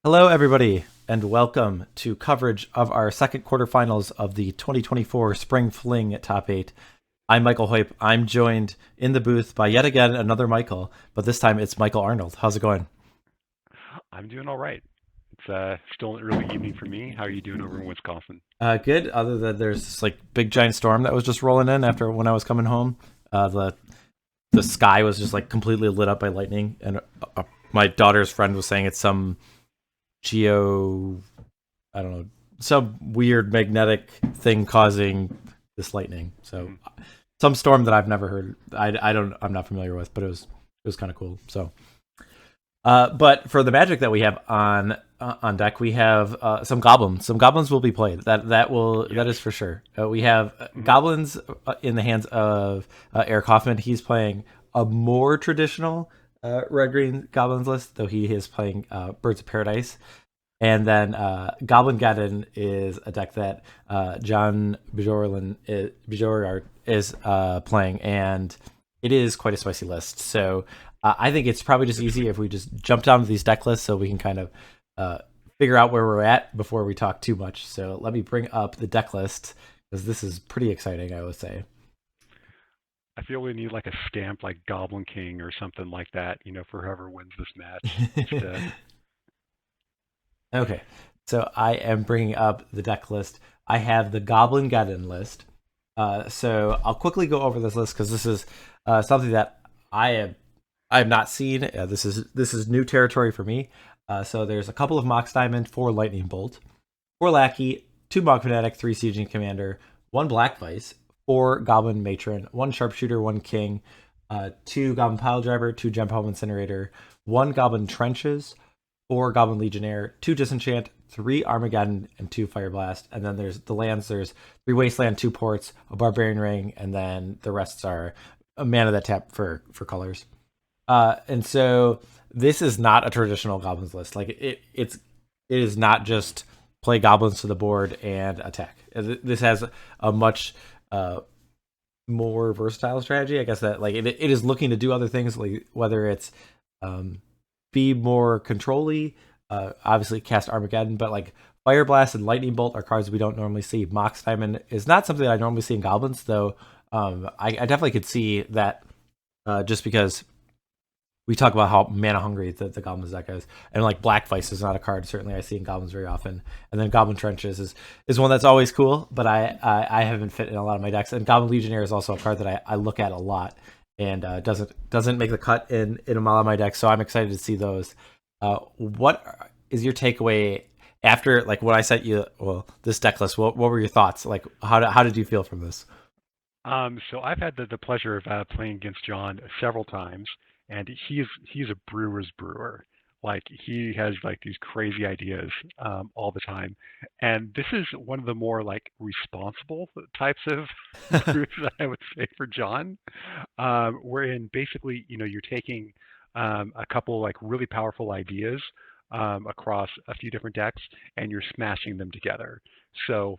Hello, everybody, and welcome to coverage of our second quarterfinals of the 2024 Spring Fling Top 8. I'm Michael Hoyp. I'm joined in the booth by yet again another Michael, but this time it's Michael Arnold. How's it going? I'm doing all right. It's still an early evening for me. How are you doing over in Wisconsin? Good. Other than there's this like big giant storm that was just rolling in after when I was coming home. The sky was just like completely lit up by lightning, and my daughter's friend was saying it's some geo, I don't know, some weird magnetic thing causing this lightning. So Hmm. some storm that I've never heard. I'm not familiar with, but it was kind of cool. So, but for the magic that we have on deck, we have some goblins. Some goblins will be played. That Yes. is for sure. We have Hmm. goblins in the hands of Eric Hoffman. He's playing a more traditional red green goblins list, though he is playing Birds of Paradise. And then Goblin Geddon is a deck that John Bjorgaard is playing, and it is quite a spicy list. So I think it's probably just easy if we just jump down to these deck lists so we can kind of uh, figure out where we're at before we talk too much. So let me bring up the deck list because this is pretty exciting, I would say. I feel we need like a stamp like Goblin King or something like that, for whoever wins this match. Just Okay, so I am bringing up the deck list. I have the Goblin Geddon list. So I'll quickly go over this list because this is something that I have not seen. This is new territory for me. So there's a couple of Mox Diamond, four Lightning Bolt, four Lackey, two Mogg Fanatic, three Sieging Commander, one Black Vice, four Goblin Matron, one Sharpshooter, one King, two Goblin Piledriver, two Gempalm Incinerator, one Goblin Trenches, four Goblin Legionnaire, two Disenchant, three Armageddon, and two Fireblast. And then there's the lands. There's three Wasteland, two Ports, a Barbarian Ring, and then the rest are a mana that tap for colors. And so this is not a traditional goblins list. Like it is not just play goblins to the board and attack. This has a much more versatile strategy. I guess that like it is looking to do other things, like whether it's um, be more controlly, obviously cast Armageddon, but like Fire Blast and Lightning Bolt are cards we don't normally see. Mox Diamond is not something that I normally see in goblins, though. I definitely could see that just because we talk about how mana hungry the goblins deck is, and like Black Vice is not a card certainly I see in goblins very often, and then Goblin Trenches is one that's always cool, but I haven't fit in a lot of my decks, and Goblin Legionnaire is also a card that I look at a lot, and doesn't make the cut in a lot of my decks, so I'm excited to see those. What is your takeaway after like when I sent you this deck list? What were your thoughts? Like how did you feel from this? so I've had the pleasure of playing against John several times, and he's a brewer's brewer. Like he has like these crazy ideas all the time, and this is one of the more like responsible types of brews I would say for John, wherein basically you're taking a couple like really powerful ideas across a few different decks, and you're smashing them together. So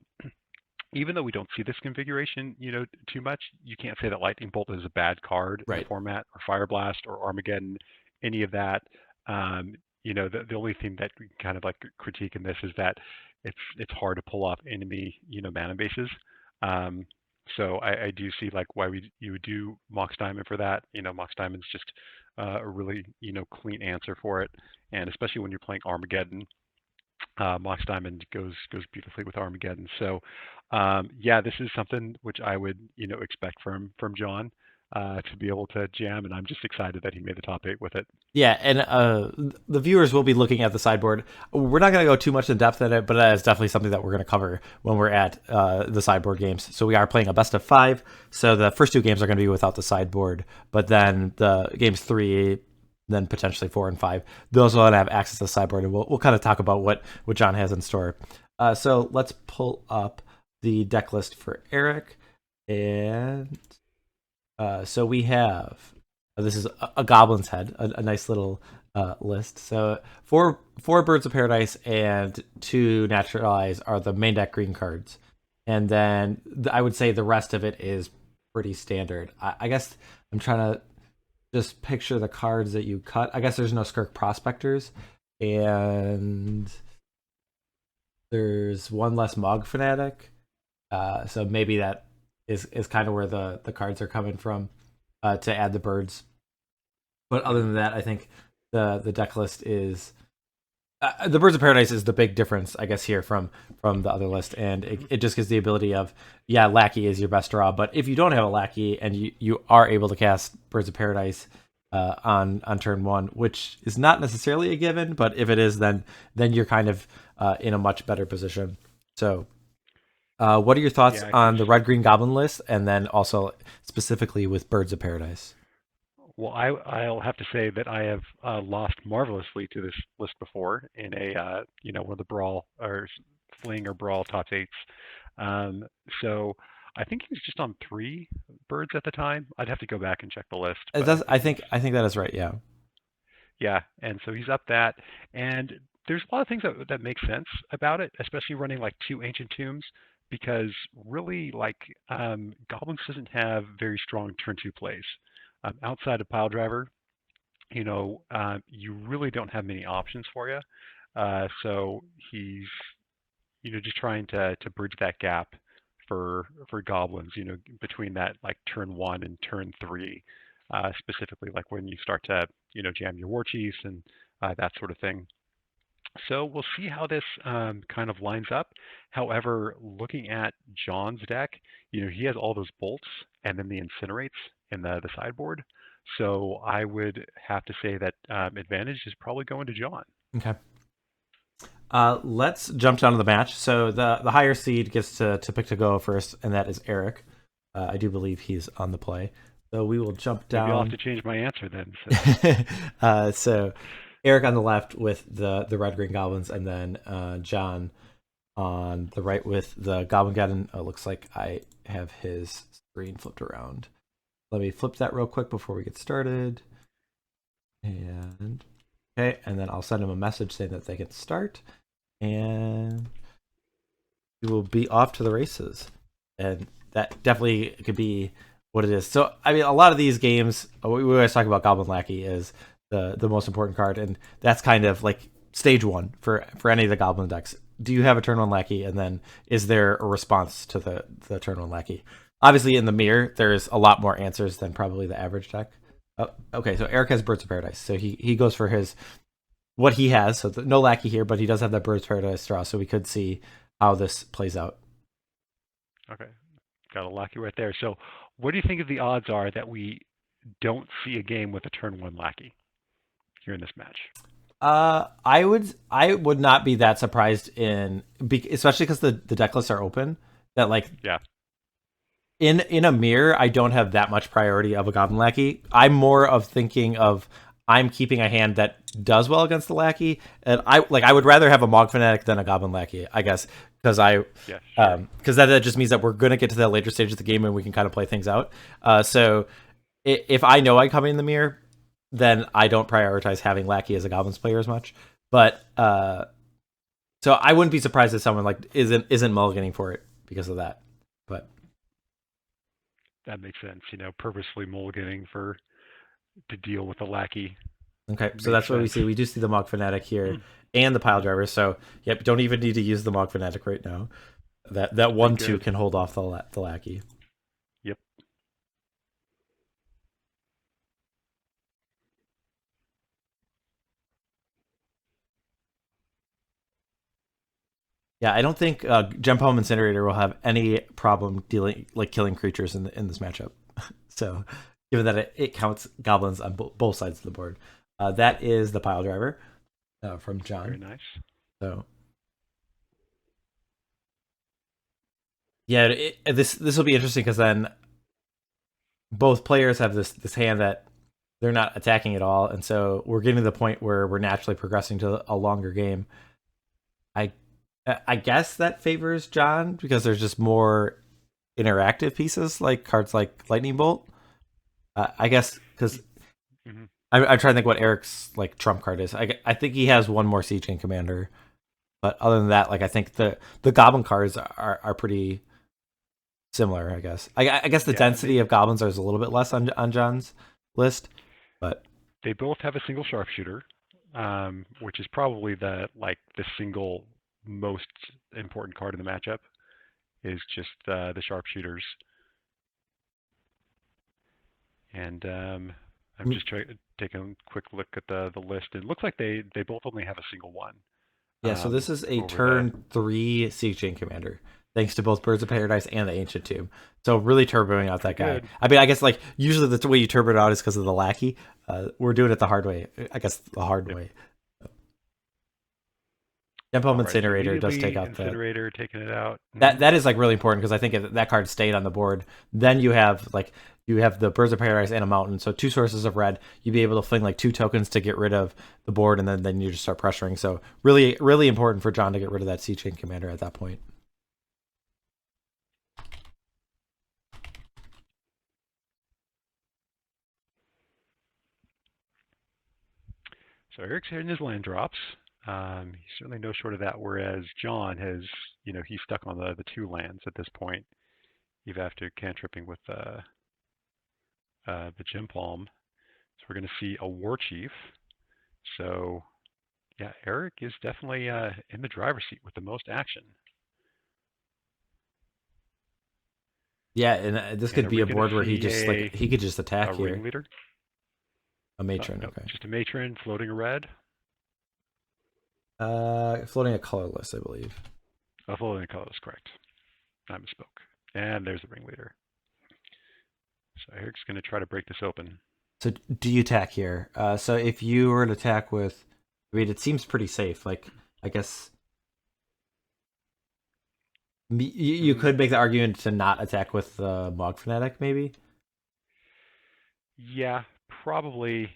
even though we don't see this configuration, too much, you can't say that Lightning Bolt is a bad card in the Right. format, or Fire Blast, or Armageddon, any of that. The only thing that we kind of like critique in this is that it's hard to pull off enemy, mana bases. Um, so I do see like why you would do Mox Diamond for that. Mox Diamond's just a really clean answer for it, and especially when you're playing Armageddon, Mox Diamond goes beautifully with Armageddon. So, yeah, this is something which I would expect from John to be able to jam, and I'm just excited that he made the top eight with it. Yeah, and the viewers will be looking at the sideboard. We're not going to go too much in depth in it, but that is definitely something that we're going to cover when we're at the sideboard games. So we are playing a best of five. So the first two games are going to be without the sideboard, but then the games three, then potentially four and five, those will have access to the sideboard, and we'll kind of talk about what John has in store. So let's pull up the deck list for Eric, and so we have this is a Goblin's Head, a nice little list. So four Birds of Paradise and two Naturalize are the main deck green cards, and then I would say the rest of it is pretty standard. I guess I'm trying to just picture the cards that you cut. I guess there's no Skirk Prospectors, and there's one less Mogg Fanatic. So maybe that is kind of where the cards are coming from to add the birds. But other than that, I think the deck list is the Birds of Paradise is the big difference, I guess, here from the other list, and it just gives the ability of Lackey is your best draw, but if you don't have a Lackey and you are able to cast Birds of Paradise on turn one, which is not necessarily a given, but if it is, then you're kind of in a much better position. So, what are your thoughts on the Red Green Goblin list, and then also specifically with Birds of Paradise? Well, I'll have to say that I have lost marvelously to this list before in a one of the brawl or fling or brawl top eights. So I think he was just on 3 birds at the time. I'd have to go back and check the list. It does. I think that is right. Yeah. Yeah, and so he's up that, and there's a lot of things that make sense about it, especially running like 2 ancient tombs, because really like Goblins doesn't have very strong turn 2 plays. Outside of Piledriver, you really don't have many options for you. So he's, just trying to bridge that gap for Goblins, between that like turn 1 and turn 3, specifically like when you start to, jam your Warchiefs and that sort of thing. So we'll see how this kind of lines up. However, looking at John's deck, he has all those bolts and then the incinerates in the sideboard. So I would have to say that advantage is probably going to John. Okay. Let's jump down to the match. So the higher seed gets to pick to go first, and that is Eric. I do believe he's on the play. So we will jump down. Maybe I'll have to change my answer then. So, so Eric on the left with the Red Green Goblins, and then John on the right with the Goblin Geddon. It looks like I have his screen flipped around. Let me flip that real quick before we get started. And okay, and then I'll send him a message saying that they can start, and we will be off to the races. And that definitely could be what it is. So, I mean, a lot of these games, we always talk about Goblin Lackey is the most important card, and that's kind of like stage 1 for any of the Goblin decks. Do you have a turn 1 Lackey, and then is there a response to the turn 1 Lackey? Obviously, in the mirror, there's a lot more answers than probably the average deck. Oh, okay, so Eric has Birds of Paradise, so he goes for what he has. So no Lackey here, but he does have that Birds of Paradise draw, so we could see how this plays out. Okay, got a Lackey right there. So what do you think of the odds are that we don't see a game with a turn 1 Lackey here in this match? I would not be that surprised especially because the deck lists are open. That in a mirror, I don't have that much priority of a Goblin Lackey. I'm more of thinking of I'm keeping a hand that does well against the Lackey, and I would rather have a Mogg Fanatic than a Goblin Lackey, I guess, because that just means that we're gonna get to that later stage of the game and we can kind of play things out. So if I know I come in the mirror, then I don't prioritize having Lackey as a Goblins player as much. But so I wouldn't be surprised if someone isn't mulliganing for it because of that. But that makes sense. Purposely mulliganing to deal with the Lackey. Okay, so that's what we see. We do see the Mogg Fanatic here and the Piledriver. So, yep, don't even need to use the Mogg Fanatic right now. That 1/2 can hold off the Lackey. Yep. Yeah, I don't think Gempalm Incinerator will have any problem killing creatures in this matchup. So, given that it counts goblins on both sides of the board. That is the Piledriver from John. Very nice. So, yeah, this will be interesting because then both players have this hand that they're not attacking at all, and so we're getting to the point where we're naturally progressing to a longer game. I guess that favors John because there's just more interactive pieces like cards like Lightning Bolt. I guess because I'm trying to think what Eric's trump card is. I think he has one more Siege King Commander, but other than that, I think the Goblin cards are pretty similar. I guess. I guess the density of Goblins is a little bit less on John's list, but they both have a single Sharpshooter. which is probably the single most important card in the matchup, is just the sharpshooters. And I'm just taking a quick look at the list. It looks like they both only have a single one. Yeah, so this is a Over turn 3 Siege Chain Commander, thanks to both Birds of Paradise and the Ancient Tomb. So really turboing out that guy. Good. I mean, I guess like usually the way you turbo it out is because of the Lackey. We're doing it the hard way. I guess the hard Yep. way. Gempalm Incinerator So does take out Incinerator, taking it out. that is like really important because I think if that card stayed on the board, then you have the Birds of Paradise and a Mountain, so 2 sources of red. You'd be able to fling like 2 tokens to get rid of the board, and then you just start pressuring. So really, really important for John to get rid of that Siege Chain Commander at that point. So Eric's hitting his land drops. He's certainly no short of that, whereas John has, he's stuck on the 2 lands at this point, even after cantripping with the Gempalm. So we're going to see a Warchief. So, yeah, Eric is definitely in the driver's seat with the most action. Yeah, and this could be a board where he could just attack a here. Ringleader? A Matron, No, okay. just a Matron floating a red. Floating a colorless, I believe. Floating a colorless, correct. I misspoke. And there's the Ringleader. So Eric's going to try to break this open. So do you attack here? So if you were to attack with, I mean, it seems pretty safe. Like, I guess you could make the argument to not attack with the Mogg Fanatic, maybe. Yeah, probably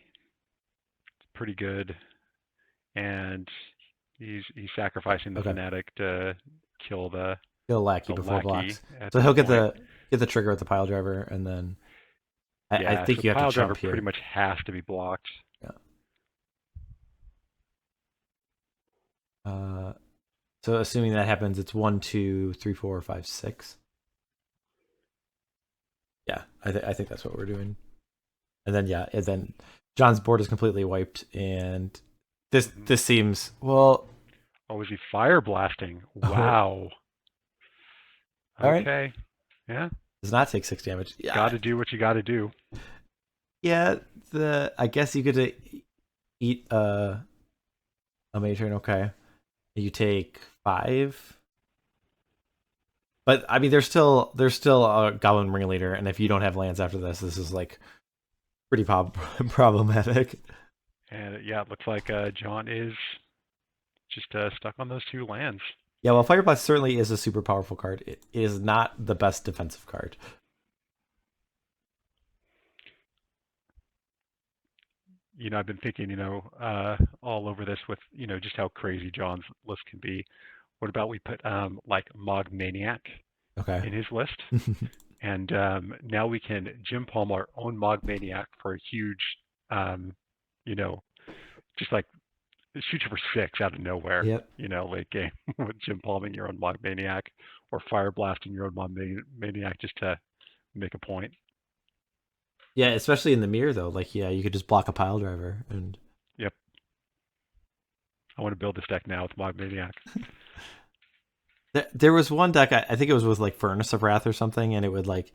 pretty good. And he's sacrificing the Fanatic to kill the Lackey before Lackey blocks. So he'll get the trigger with the Piledriver, and then I think you have to jump here. Pretty much has to be blocked. Yeah. So assuming that happens, it's 1, 2, 3, 4, 5, 6. Yeah, I think that's what we're doing. And then John's board is completely wiped, and this seems well. Oh, is he fire blasting? Wow. All right. Okay. Yeah. Does not take 6 damage. Yeah. Got to do what you got to do. Yeah. I guess you get to eat a Matron. Okay. You take 5. But I mean, there's still a Goblin Ringleader, and if you don't have lands after this is like pretty problematic. And yeah, it looks like John is just stuck on those 2 lands. Yeah, well, Pyroblast certainly is a super powerful card. It is not the best defensive card. I've been thinking, all over this with, just how crazy John's list can be. What about we put like Mogg Maniac in his list? And now we can Gempalm our own Mogg Maniac for a huge, just like shoot you for 6 out of nowhere. Yep. Late game with Gempalming your own Mogg Maniac or fire blasting your own Mogg Maniac just to make a point. Yeah, especially in the mirror though. Like, yeah, you could just block a Piledriver and. Yep. I want to build this deck now with Mogg Maniac. There was one deck, I think it was with like Furnace of Wrath or something, and it would like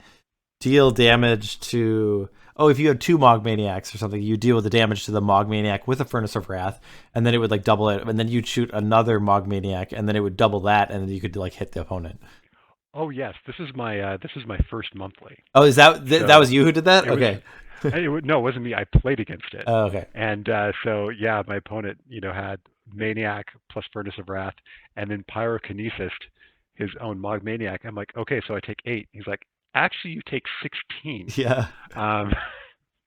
deal damage to. Oh, if you had 2 Mogg Maniacs or something, you deal with the damage to the Mogg Maniac with a Furnace of Wrath, and then it would like double it, and then you'd shoot another Mogg Maniac, and then it would double that, and then you could like hit the opponent. Oh yes, this is my first monthly. Oh, is that that was you who did that? Okay. No, it wasn't me. I played against it. Oh, okay. And so yeah, my opponent, had Maniac plus Furnace of Wrath, and then Pyrokinesis, his own Mogg Maniac. I'm like, okay, so I take 8. He's like, actually, you take 16. Yeah.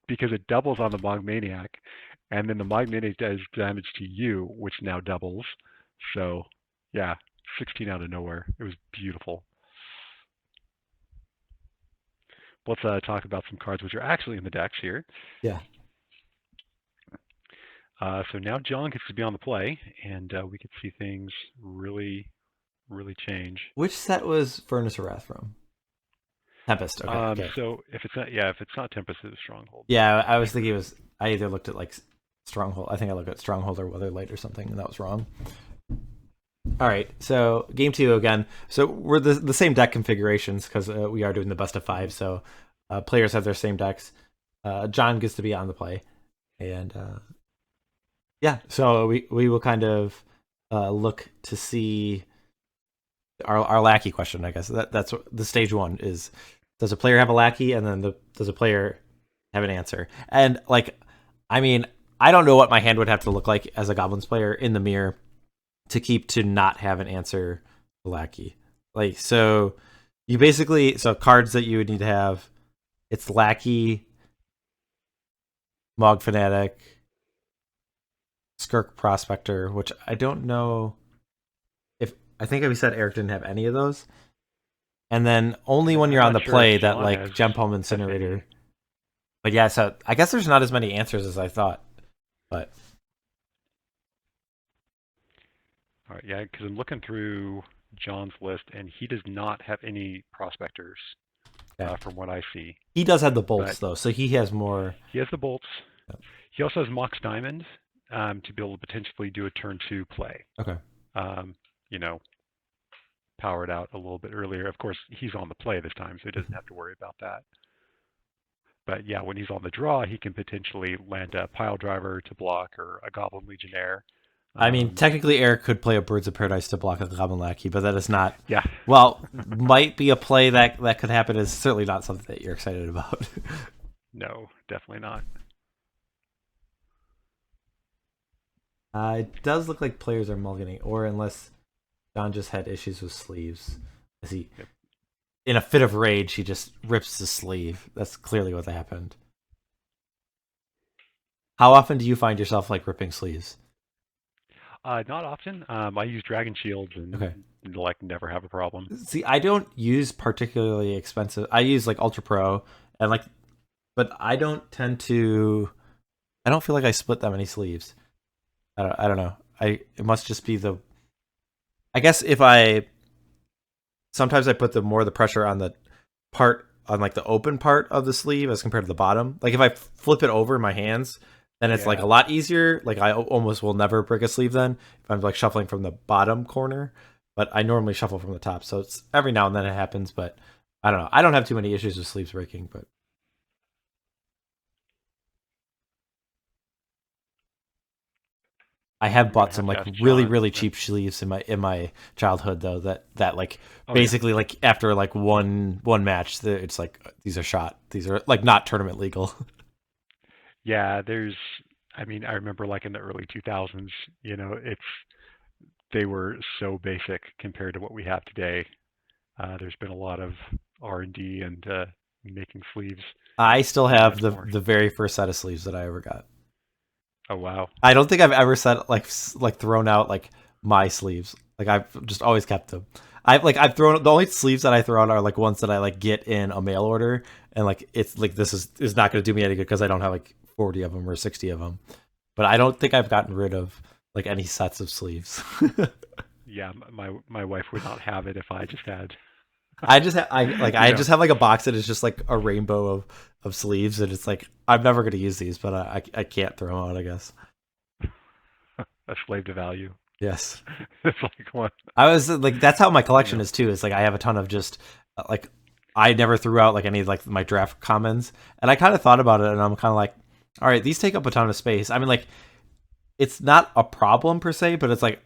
Because it doubles on the Mogg Maniac, and then the Mogg Maniac does damage to you, which now doubles. So yeah, 16 out of nowhere. It was beautiful. Let's talk about some cards which are actually in the decks here. Yeah. So now John gets to be on the play, and we could see things really, really change. Which set was Furnace of Wrath from? Tempest. Okay. So if it's not Tempest, it's Stronghold. Yeah, I was thinking it was. I either looked at like Stronghold. I think I looked at Stronghold or Weatherlight or something, and that was wrong. All right, so game 2 again. So we're the same deck configurations because we are doing the best of 5. So players have their same decks. John gets to be on the play, and yeah. So we will kind of look to see our lackey question. I guess that's what the stage 1 is. Does a player have a lackey, and then does a player have an answer? And like, I mean, I don't know what my hand would have to look like as a Goblins player in the mirror to not have an answer lackey. Like, so you basically, so cards that you would need to have, it's Lackey, Mogg Fanatic, Skirk Prospector, which I don't know if, I think we said Eric didn't have any of those. And then only when you're on the play that like Gempalm Incinerator. But yeah, so I guess there's not as many answers as I thought. But all right, yeah, because I'm looking through John's list, and he does not have any prospectors from what I see. He does have the bolts, though, so he has more. He has the bolts. Yep. He also has Mox Diamond to be able to potentially do a turn 2 play. Okay. You know, power it out a little bit earlier. Of course, he's on the play this time, so he doesn't have to worry about that. But yeah, when he's on the draw, he can potentially land a Piledriver to block or a Goblin Legionnaire. I mean, technically, Eric could play a Birds of Paradise to block a Goblin Lackey, but that is not. Yeah. Well, might be a play that could happen. Is certainly not something that you're excited about. No, definitely not. It does look like players are mulliganing, or unless John just had issues with sleeves, as he, in a fit of rage, he just rips the sleeve. That's clearly what happened. How often do you find yourself like ripping sleeves? Not often. I use Dragon Shields and like never have a problem. See, I don't use particularly expensive. I use like Ultra Pro and like, but I don't tend to. I don't feel like I split that many sleeves. I don't know. It must just be the. I guess if I. Sometimes I put the pressure on the part on like the open part of the sleeve as compared to the bottom. Like if I flip it over in my hands, then it's like a lot easier. Like I almost will never break a sleeve then if I'm like shuffling from the bottom corner, but I normally shuffle from the top. So it's every now and then it happens, but I don't know. I don't have too many issues with sleeves breaking, but I have bought some like really cheap sleeves in my childhood though that like basically like after like one match it's like these are like not tournament legal. Yeah, I mean, I remember like in the early 2000s, you know, they were so basic compared to what we have today. There's been a lot of R&D and making sleeves. I still have the very first set of sleeves that I ever got. Oh wow! I don't think I've ever like thrown out like my sleeves. Like I've just always kept them. I've thrown the only sleeves that I throw out are like ones that I like get in a mail order, and like it's like this is not going to do me any good because I don't have like 40 of them or 60 of them. But I don't think I've gotten rid of like any sets of sleeves. Yeah, my wife would not have it if I just had. I just have like a box that is just like a rainbow of sleeves, and it's like I'm never going to use these, but I can't throw them out, I guess. A slave to value. Yes. It's like what I was like, that's how my collection is too. It's like I have a ton of just like I never threw out like any of like my draft commons, and I kind of thought about it, and I'm kind of like, all right, these take up a ton of space. I mean, like it's not a problem per se, but it's like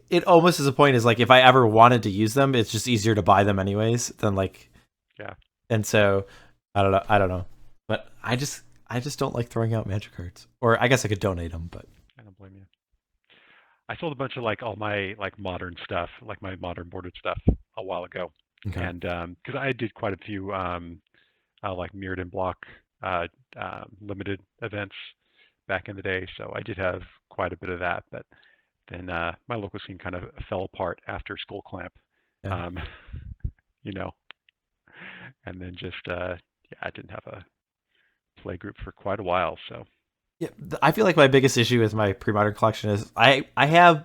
it almost is a point is like if I ever wanted to use them, it's just easier to buy them anyways than like And so I don't know, but I just don't like throwing out Magic cards, or I guess I could donate them, but I don't blame you. I sold a bunch of like all my like modern stuff, like my modern boarded stuff, a while ago, and because I did quite a few like mirrored and block limited events back in the day, so I did have quite a bit of that, but. Then my local scene kind of fell apart after Skull Clamp, you know, and then just I didn't have a play group for quite a while. So yeah, I feel like my biggest issue with my pre-modern collection is I have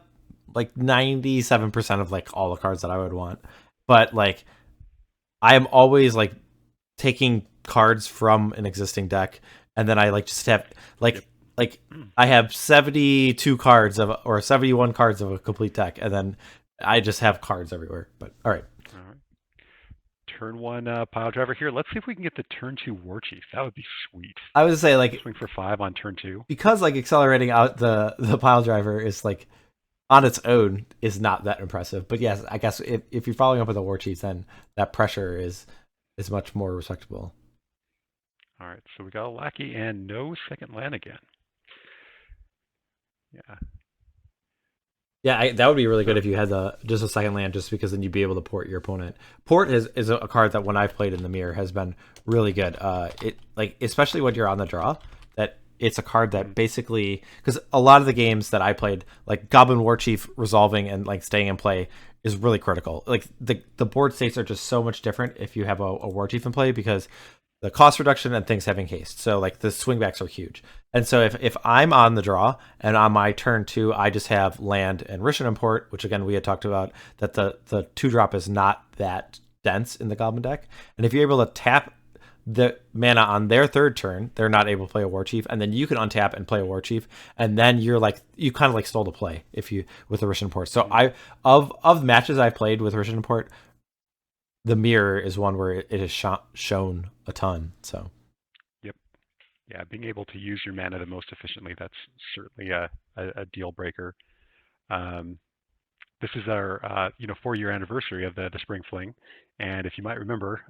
like 97% of like all the cards that I would want, but like I am always like taking cards from an existing deck, and then I like just have like. like I have 72 cards of or 71 cards of a complete deck, and then I just have cards everywhere. But all right. All right. Turn 1 Piledriver here. Let's see if we can get the turn 2 Warchief. That would be sweet. I would say like Swing for 5 on turn 2. because like accelerating out the pile driver is like on its own is not that impressive. But yes, I guess if you're following up with a war chief, then that pressure is much more respectable. All right, so we got a Lackey and no second land again. Yeah. Yeah, that would be really good if you had just a second land, just because then you'd be able to port your opponent. Port is a card that when I've played in the mirror has been really good. It like especially when you're on the draw, that it's a card that basically, because a lot of the games that I played, like Goblin Warchief resolving and like staying in play is really critical. Like the board states are just so much different if you have a Warchief in play, because the cost reduction and things having haste. So like the swingbacks are huge. And so if I'm on the draw and on my turn 2, I just have land and Rishon Import, which again we had talked about that the 2-drop is not that dense in the Goblin deck. And if you're able to tap the mana on their 3rd turn, they're not able to play a Warchief, and then you can untap and play a Warchief, and then you kind of like stole the play if you with the Rishon Import. So I of matches I've played with Rishon Import, the mirror is one where it has shown a ton. So, yep, yeah, being able to use your mana the most efficiently, that's certainly a deal breaker. This is our 4-year anniversary of the Spring Fling, and if you might remember,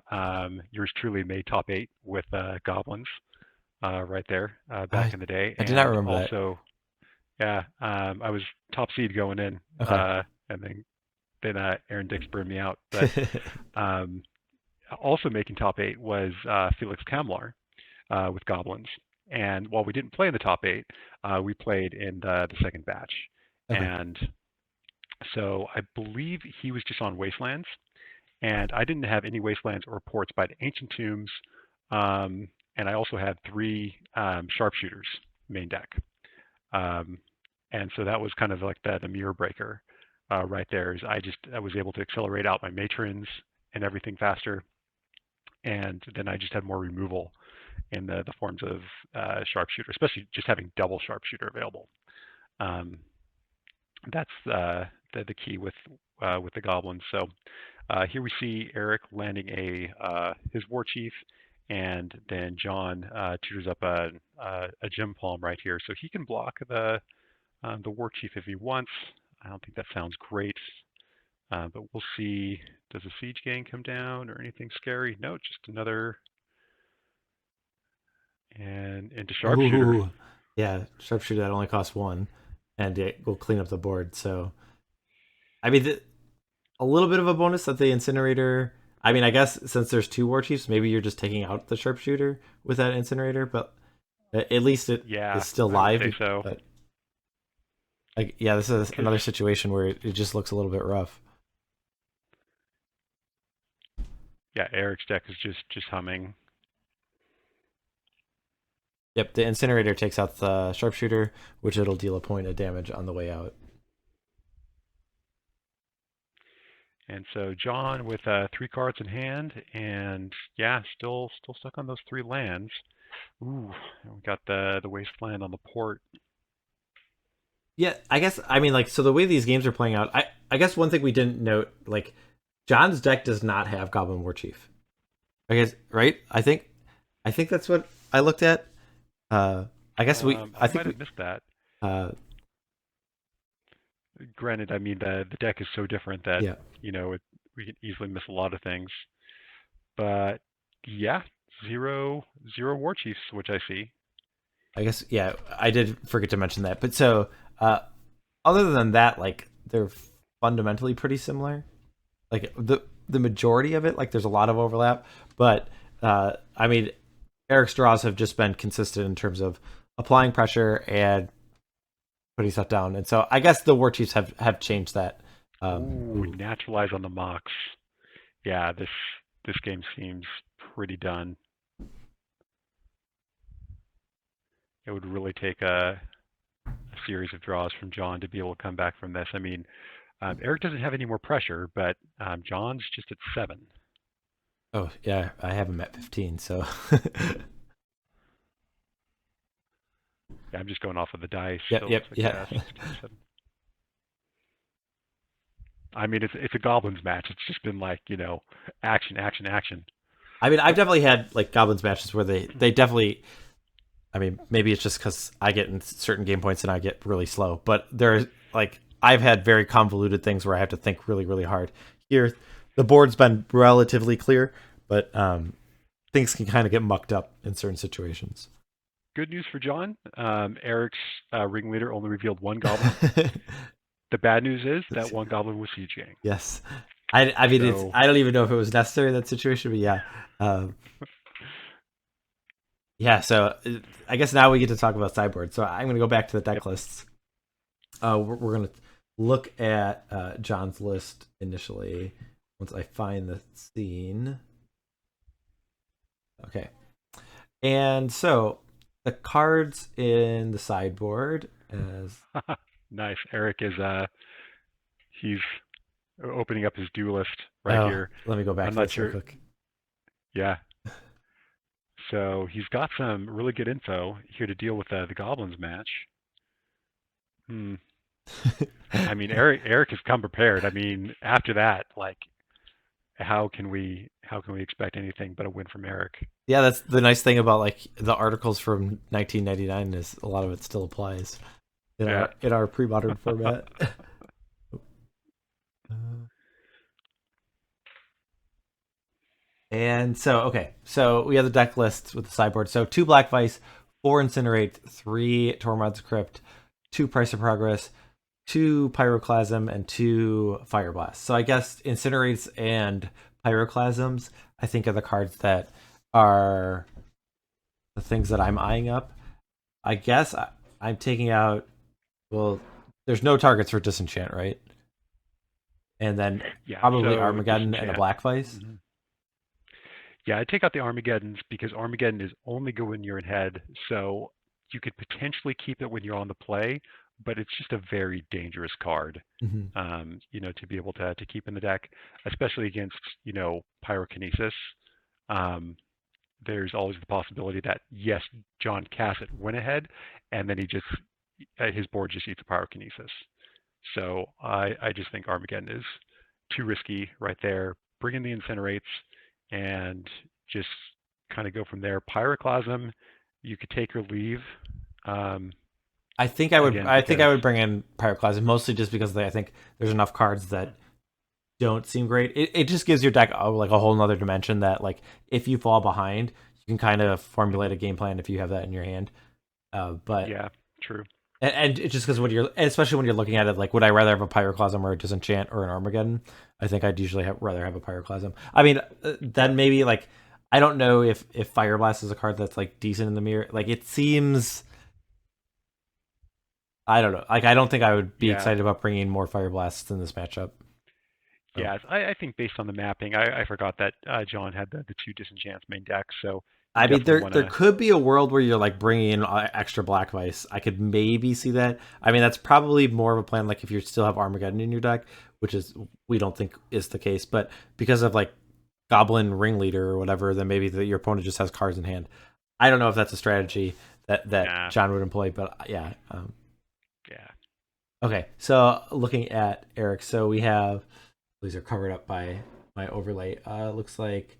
yours truly made top 8 with Goblins right there back in the day. I did not remember also, that. Yeah, I was top seed going in, okay. and then Aaron Dix burned me out. But also making top 8 was Felix Kamlar with Goblins. And while we didn't play in the top 8, we played in the second batch. Okay. And so I believe he was just on Wastelands. And I didn't have any Wastelands or ports by the Ancient Tombs. And I also had 3 Sharpshooters main deck. And so that was kind of like the mirror breaker. Right there is I was able to accelerate out my matrons and everything faster, and then I just had more removal in the forms of Sharpshooter, especially just having double Sharpshooter available. That's the key with the Goblins. So here we see Eric landing his Warchief, and then John tutors up a Gempalm right here, so he can block the Warchief if he wants. I don't think that sounds great, but we'll see. Does the Siege Gang come down or anything scary? No, just another. And into Sharpshooter. Ooh. Yeah, Sharpshooter that only costs 1, and it will clean up the board. So, I mean, a little bit of a bonus that the Incinerator. I mean, I guess since there's 2 Warchiefs, maybe you're just taking out the Sharpshooter with that Incinerator, but at least it is still live. I would say so. But, like, yeah, this is another situation where it just looks a little bit rough. Yeah, Eric's deck is just humming. Yep, the Incinerator takes out the Sharpshooter, which it'll deal a point of damage on the way out. And so John with 3 cards in hand, and yeah, still stuck on those 3 lands. Ooh, we got the Wasteland on the port. Yeah, I guess, I mean, like, so the way these games are playing out, I guess one thing we didn't note, like, John's deck does not have Goblin Warchief. I guess, right? I think that's what I looked at. I guess I think might have missed that. Granted, I mean, the deck is so different that, yeah. We can easily miss a lot of things. But, yeah, zero Warchiefs, which I see. I guess, yeah, I did forget to mention that. But so, other than that, like, they're fundamentally pretty similar. Like, the majority of it, like, there's a lot of overlap. But, I mean, Eric's draws have just been consistent in terms of applying pressure and putting stuff down. And so I guess the Warchiefs have changed that. Ooh, Naturalize on the Mox. Yeah, this game seems pretty done. It would really take a series of draws from John to be able to come back from this. I mean, Eric doesn't have any more pressure, but John's just at 7. Oh, yeah, I have him at 15, so... I'm just going off of the dice. Yep, So it yep, looks like yeah. 16, 17. I mean, it's a Goblins match. It's just been like, action, action, action. I mean, I've definitely had like Goblins matches where they definitely. I mean, maybe it's just because I get in certain game points and I get really slow. But there's like I've had very convoluted things where I have to think really, really hard. Here, the board's been relatively clear, but things can kind of get mucked up in certain situations. Good news for John. Eric's ringleader only revealed one goblin. The bad news is that one goblin was sieging. Yes, I mean it's So I don't even know if it was necessary in that situation, but yeah, yeah. So I guess now we get to talk about sideboard. So I'm gonna go back to the deck yep. lists. We're gonna look at John's list initially once I find the scene. Okay, and so the cards in the sideboard as Nice. Eric is he's opening up his duelist right here. let me go back I'm to not this real sure. quick. Yeah. So he's got some really good info here to deal with the Goblins match. Hmm. I mean, Eric has come prepared. I mean, after that, like, how can we expect anything but a win from Eric? Yeah, that's the nice thing about like the articles from 1999 is a lot of it still applies Yeah. in our pre-modern format. And so, okay, so we have the deck list with the sideboard. So 2 Black Vice, 4 Incinerate, 3 Tormod's Crypt, 2 Price of Progress, 2 Pyroclasm, and 2 Pyroblast. So I guess Incinerates and Pyroclasms, I think, are the cards that are the things that I'm eyeing up. I guess I'm taking out, well, there's no targets for Disenchant, right? And then Yeah. probably So Armageddon and a disenchant. Black Vice. Mhm. Yeah, I take out the Armageddons because Armageddon is only good when you're in head. So you could potentially keep it when you're on the play, but it's just a very dangerous card. Mm-hmm. To be able to keep in the deck, especially against, Pyrokinesis. Um, there's always the possibility that yes, John Cassett went ahead, and then his board just eats a Pyrokinesis. So I just think Armageddon is too risky right there. Bring in the Incinerates and just kind of go from there. Pyroclasm, you could take or leave. Um, I think I would. again, I think because I would bring in Pyroclasm mostly just because I think there's enough cards that don't seem great. It just gives your deck like a whole nother dimension that like if you fall behind, you can kind of formulate a game plan if you have that in your hand. But yeah, true. and it's just because when you're especially when you're looking at it, like would I rather have a Pyroclasm or a Disenchant or an Armageddon? I think I'd usually rather have a Pyroclasm. I mean, then maybe like I don't know if Fireblast is a card that's like decent in the mirror. Like it seems. I don't know. Like I don't think I would be Yeah. excited about bringing more Fire Blasts in this matchup. So, Yeah, I think based on the mapping, I forgot that John had the two disenchants main deck, so you I mean, definitely want there to. could be a world where you're like bringing in extra Black Vice. I could maybe see that. I mean, that's probably more of a plan. Like if you still have Armageddon in your deck, which is we don't think is the case, but because of like Goblin Ringleader or whatever, then maybe your opponent just has cards in hand. I don't know if that's a strategy that Nah, John would employ, but yeah. yeah, Okay, so looking at Eric, so we have these are covered up by my overlay. Looks like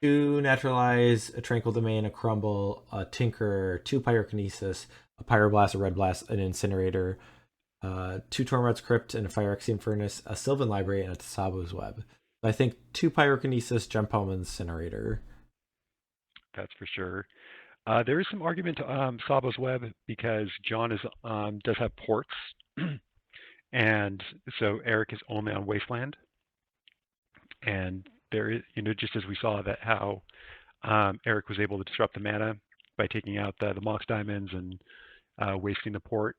2 Naturalize, a Tranquil Domain, a Crumble, a Tinker, 2 Pyrokinesis, a Pyroblast, a Red Blast, an Incinerator, 2 Tormod's Crypt, and a Phyrexian Furnace, a Sylvan Library, and a Tsabo's Web. I think 2 Pyrokinesis, Gempalm Incinerator. that's for sure. There is some argument to Sabo's Web because John does have ports, and so Eric is only on Wasteland, and there is, just as we saw that how Eric was able to disrupt the mana by taking out the Mox Diamonds and wasting the port.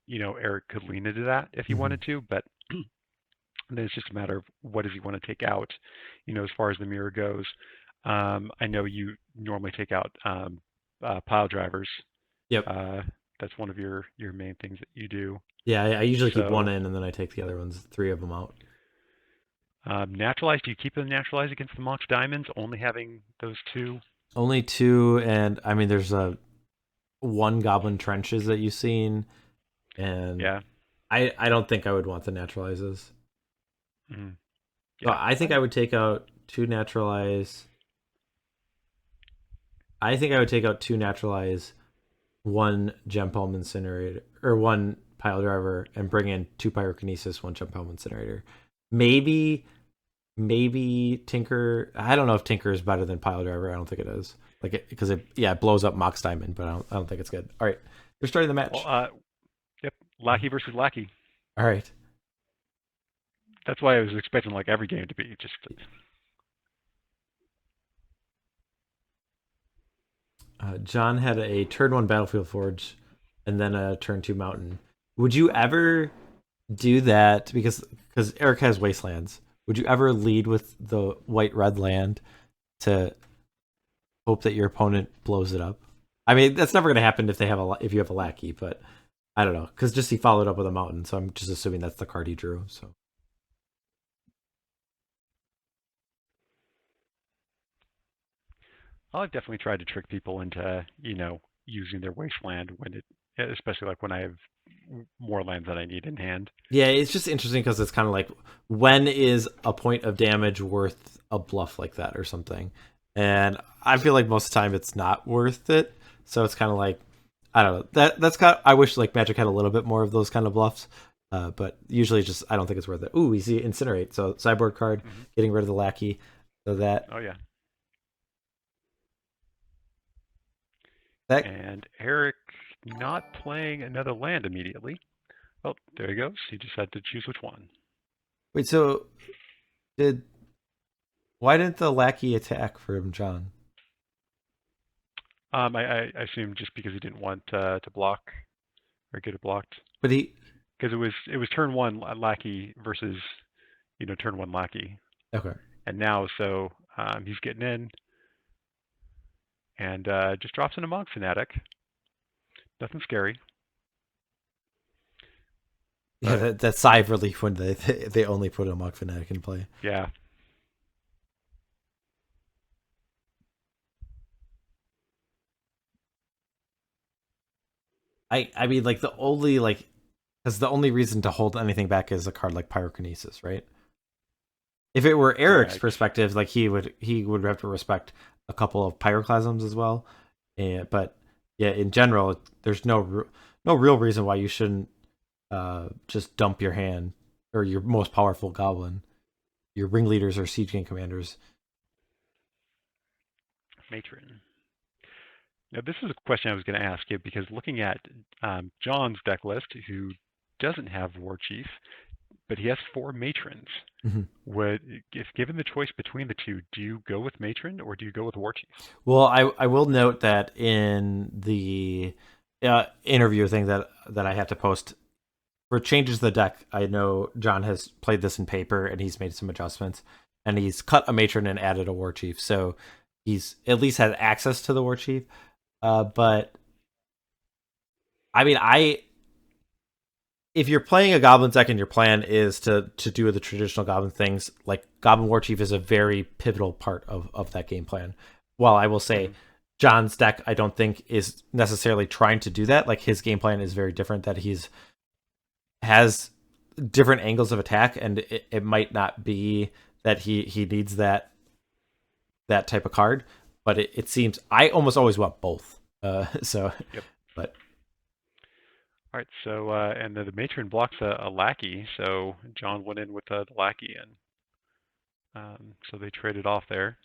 Eric could lean into that if he Mm-hmm. wanted to, but then it's just a matter of what does he want to take out, as far as the mirror goes. I know you normally take out pile drivers. Yep. Uh, that's one of your main things that you do. Yeah, I usually keep one So in and then I take the other ones, 3 of them out. naturalize. Do you keep them naturalized against the Mox Diamonds? Only having those two. Only 2, and I mean, there's one goblin trenches that you've seen, and Yeah. I don't think I would want the naturalizes. Mm. So Yeah. I think I would take out two naturalize. I think I would take out two naturalize, one Gempalm Incinerator, or one Piledriver, and bring in two Pyrokinesis, one Gempalm Incinerator. Maybe, maybe Tinker. I don't know if Tinker is better than Piledriver. I don't think it is. Like, because it blows up Mox Diamond, but I don't think it's good. All right, you're starting the Well, match. yep. Lackey versus Lackey. All right. That's why I was expecting like every game to be just. John had a turn one Battlefield Forge, and then a turn two Mountain. Would you ever do that? Because Eric has Wastelands. Would you ever lead with the white red land to hope that your opponent blows it up? I mean, that's never going to happen if you have a Lackey, but I don't know, because just he followed up with a Mountain, so I'm just assuming that's the card he drew. So I've definitely tried to trick people into using their Wasteland when especially like when I have more lands than I need in hand. yeah, it's just interesting because it's kind of like, when is a point of damage worth a bluff like that or something? And I feel like most of the time it's not worth it. So it's kind of like, I don't know. That's kind of, I wish like Magic had a little bit more of those kind of bluffs. But usually just I don't think it's worth it. Ooh, we see Incinerate. So sideboard card, getting rid of the Lackey. So that Oh yeah. that And Eric not playing another land immediately. Oh, there he goes. He just had to choose which one. wait. So did why didn't the Lackey attack from John? I assume just because he didn't want to block or get it blocked. But he Because it was turn one Lackey versus turn one Lackey, okay. and now so he's getting in and just drops in a Mogg Fanatic. Nothing scary. Yeah, But that sigh of relief when they only put a Mogg Fanatic in play. yeah, I mean, like, the only like because the only reason to hold anything back is a card like Pyrokinesis, right? If it were Eric's yeah, perspective, like he would have to respect a couple of pyroclasms as well. But yeah, in general, there's no real reason why you shouldn't just dump your hand or your most powerful goblin, your ringleaders or siege gang commanders. Matron. Now this is a question I was going to ask you because looking at John's deck list, who doesn't have Warchief, but he has 4 Matrons. Mhm. If given the choice between the two, do you go with Matron or do you go with Warchief? Well, I will note that in the interview thing that I have to post for changes to the deck, I know John has played this in paper and he's made some adjustments, and he's cut a matron and added a war chief, so he's at least had access to the war chief. But I mean, if you're playing a goblin deck and your plan is to do the traditional goblin things, like Goblin Warchief is a very pivotal part of that game plan. While I will say John's deck, I don't think is necessarily trying to do that. Like, his game plan is very different. That has different angles of attack, and it might not be that he needs that type of card. But it seems I almost always want both. So, Yep. but All right. So and the Matron blocks a Lackey, so John went in with the Lackey, and so they traded off there.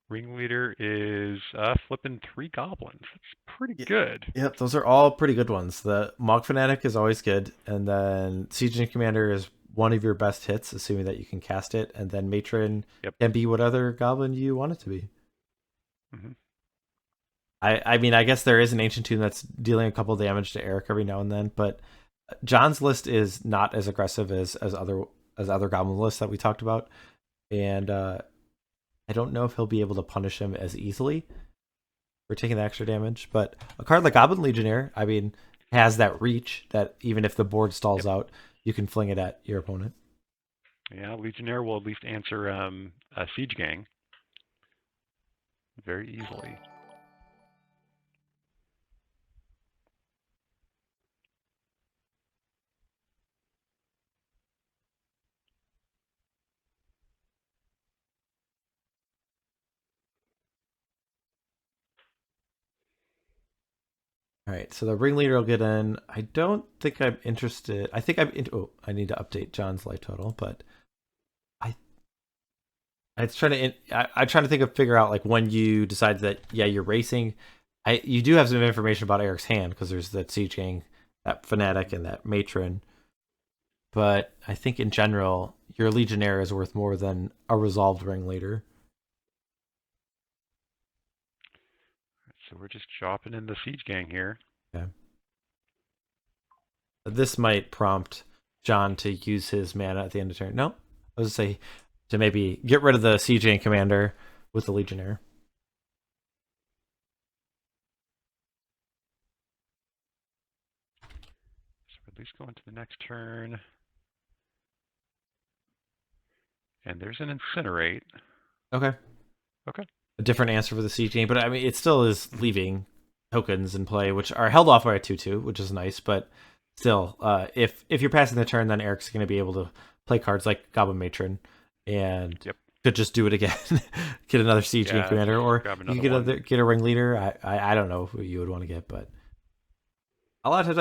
Ringleader is flipping 3 Goblins. That's pretty good. yep, those are all pretty good ones. The Mogg Fanatic is always good, and then Siege and Commander is one of your best hits, assuming that you can cast it, and then Matron Yep. can be what other goblin you want it to be. Mm-hmm. I mean, I guess there is an Ancient Tomb that's dealing a couple damage to Eric every now and then, but John's list is not as aggressive as other goblin lists that we talked about, and I don't know if he'll be able to punish him as easily for taking the extra damage. But a card like Goblin Legionnaire, I mean, has that reach that even if the board stalls out, you can fling it at your opponent. Yeah, Legionnaire will at least answer a Siege Gang very easily. All right, so the ringleader will get in. I don't think I'm interested. I think oh, I need to update John's life total, but I it's trying to. I'm trying to figure out like when you decide that yeah you're racing. You do have some information about Eric's hand because there's that siege gang, that fanatic, and that matron. But I think in general, your legionnaire is worth more than a resolved ringleader. So we're just dropping in the siege gang here. Yeah. This might prompt John to use his mana at the end of turn. No, I was gonna say to maybe get rid of the siege gang commander with the legionnaire. So at least go into the next turn. And there's an incinerate. Okay. Okay. A different answer for the siege gang, but I mean it still is leaving tokens in play, which are held off by a 2/2, which is nice, but still, if you're passing the turn, then Eric's going to be able to play cards like Goblin Matron and could just do it again, get another siege gang commander, or you get a ringleader. I don't know who you would want to get, but a lot of times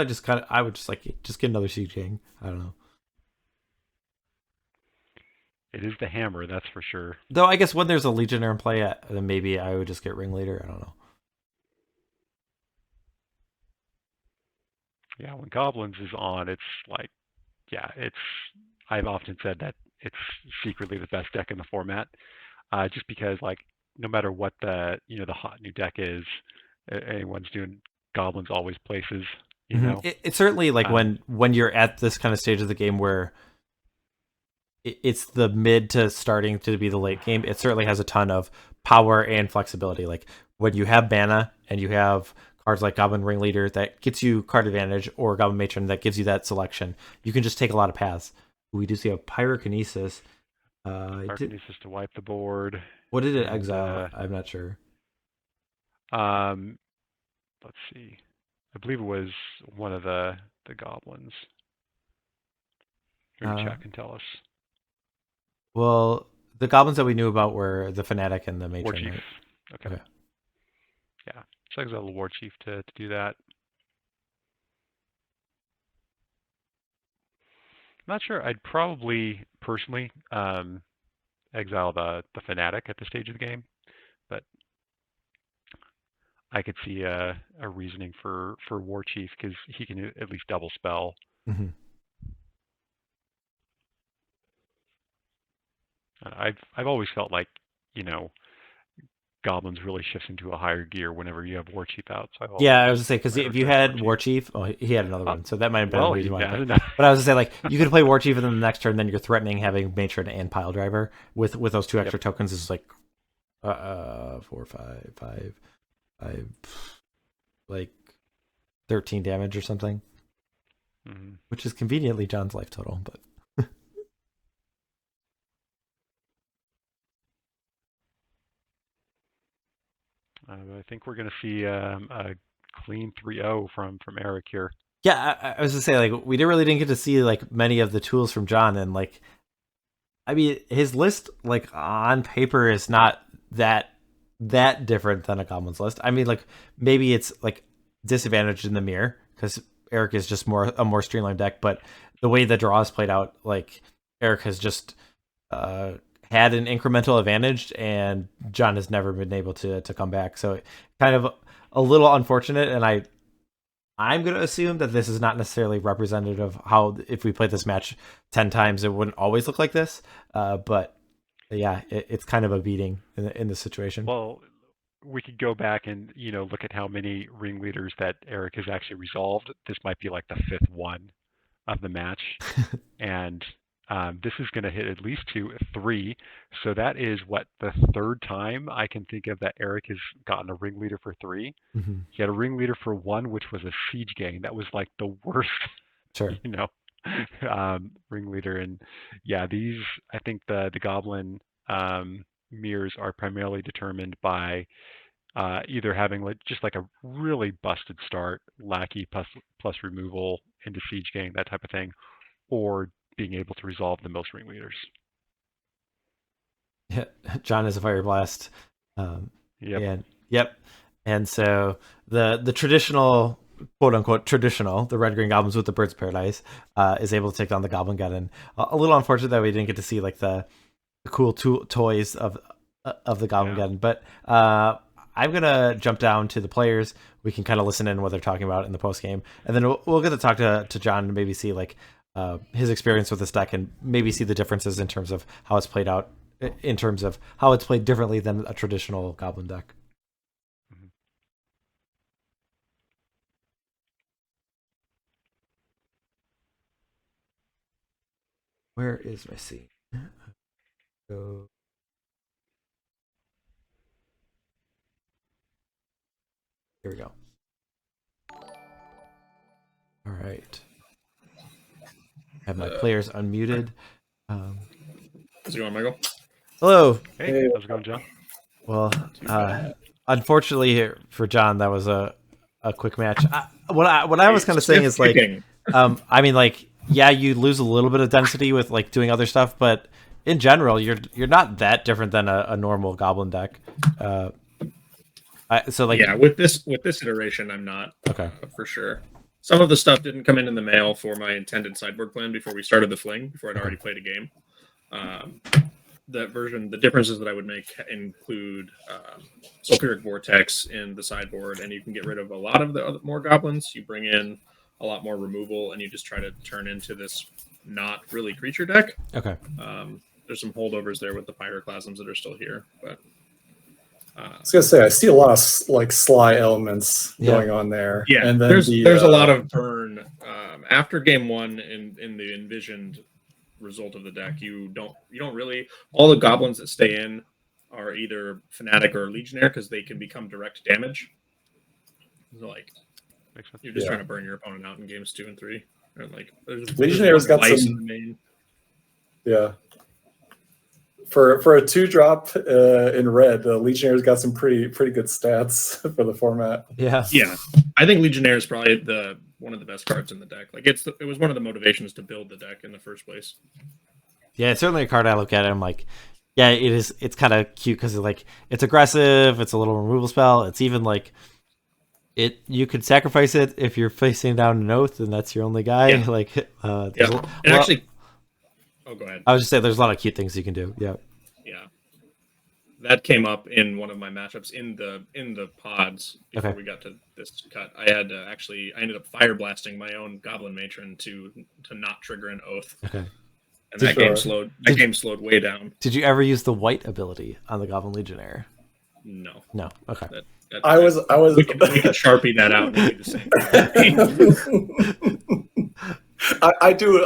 I would just get another siege gang. I don't know. It is the hammer, that's for sure. Though I guess when there's a legionnaire in play, then maybe I would just get ringleader. I don't know. Yeah, when Goblins is on, it's like, I've often said that it's secretly the best deck in the format, just because like no matter what the hot new deck is, anyone's doing Goblins always places. You know, it's certainly like when you're at this kind of stage of the game where it's the mid to starting to be the late game. It certainly has a ton of power and flexibility. Like when you have mana and you have cards like Goblin Ringleader that gets you card advantage, or Goblin Matron that gives you that selection, you can just take a lot of paths. We do see a Pyrokinesis. Pyrokinesis to wipe the board. What did it exile? I'm not sure. Let's see. I believe it was one of the goblins. Maybe chat can tell us. Well, the goblins that we knew about were the fanatic and the matron. Warchief. Right? Okay. Yeah. So exile the Warchief to do that. I'm not sure. I'd probably personally exile the fanatic at this stage of the game, but I could see a reasoning for Warchief because he can at least double spell. Mm-hmm. I've always felt like, Goblins really shifts into a higher gear whenever you have Warchief out. So I was gonna say because if you had Warchief, he had another one, so that might have been a reason why. But I was gonna say like you could play Warchief and then the next turn, then you're threatening having Matron and Piledriver with those two extra tokens is like 4, 5, like 13 damage or something, which is conveniently John's life total, but. I think we're going to see a clean 3-0 from Eric here. Yeah, I was going to say, like, we really didn't get to see, like, many of the tools from John, and, like, I mean, his list, like, on paper is not that different than a Goblin's list. I mean, like, maybe it's, like, disadvantaged in the mirror, because Eric is just a more streamlined deck, but the way the draw is played out, like, Eric has just had an incremental advantage, and John has never been able to come back. So kind of a little unfortunate, and I'm going to assume that this is not necessarily representative of how, if we played this match 10 times, it wouldn't always look like this. But yeah, it's kind of a beating in this situation. Well, we could go back and, look at how many ringleaders that Eric has actually resolved. This might be like the 5th one of the match. And this is going to hit at least 2, 3. So that is the 3rd time I can think of that Eric has gotten a ringleader for 3. Mm-hmm. He had a ringleader for 1, which was a siege gang. That was like the worst, sure. Ringleader. And yeah, these, I think the Goblin mirrors are primarily determined by either having just like a really busted start, Lackey plus removal into siege gang, that type of thing, or being able to resolve the most ringleaders. Yeah, John is a Pyroblast. Yep. And so the traditional quote unquote traditional, the red green goblins with the Birds of Paradise, is able to take down the Goblin Geddon. A little unfortunate that we didn't get to see like the cool toys of the Goblin Geddon, but I'm gonna jump down to the players. We can kind of listen in what they're talking about in the post game, and then we'll get to talk to John and maybe see like his experience with this deck and maybe see the differences in terms of how it's played out, in terms of how it's played differently than a traditional Goblin deck. Where is my scene? Go. Here we go. All right. Have my players unmuted. How's it going, Michael? Hello. Hey, how's it going, John? Well, unfortunately for John, that was a quick match. What I was kind of saying is like, I mean, like, yeah, you lose a little bit of density with like doing other stuff, but in general, you're not that different than a normal Goblin deck. So like, yeah, with this iteration, I'm not for sure. Some of the stuff didn't come in the mail for my intended sideboard plan before we started the Fling, before I'd already played a game. That version, the differences that I would make include Sulfuric Vortex in the sideboard, and you can get rid of a lot of the other, more goblins. You bring in a lot more removal, and you just try to turn into this not really creature deck. Okay. There's some holdovers there with the Pyroclasms that are still here, but I was gonna say I see a lot of like sly elements going on there. Yeah, and then there's a lot of burn after game one in the envisioned result of the deck. You don't really, all the goblins that stay in are either Fanatic or Legionnaire because they can become direct damage. So like you're just trying to burn your opponent out in games 2 and 3. And like Legionnaire's got some in the main. Yeah. For a 2-drop in red, Legionnaire's got some pretty good stats for the format. Yeah. I think Legionnaire is probably one of the best cards in the deck. Like it was one of the motivations to build the deck in the first place. Yeah, it's certainly a card I look at and I'm like, yeah, it is. It's kind of cute because like it's aggressive. It's a little removal spell. It's even like you could sacrifice it if you're facing down an oath and that's your only guy. Yeah. Like actually. Oh, go ahead. I was just saying, there's a lot of cute things you can do. Yeah. That came up in one of my matchups in the pods before we got to this cut. I had I ended up fire blasting my own Goblin Matron to not trigger an oath. Okay. And that game slowed way down. Did you ever use the white ability on the Goblin Legionnaire? No. Okay. I was. We can Sharpie that out and do the same. I do.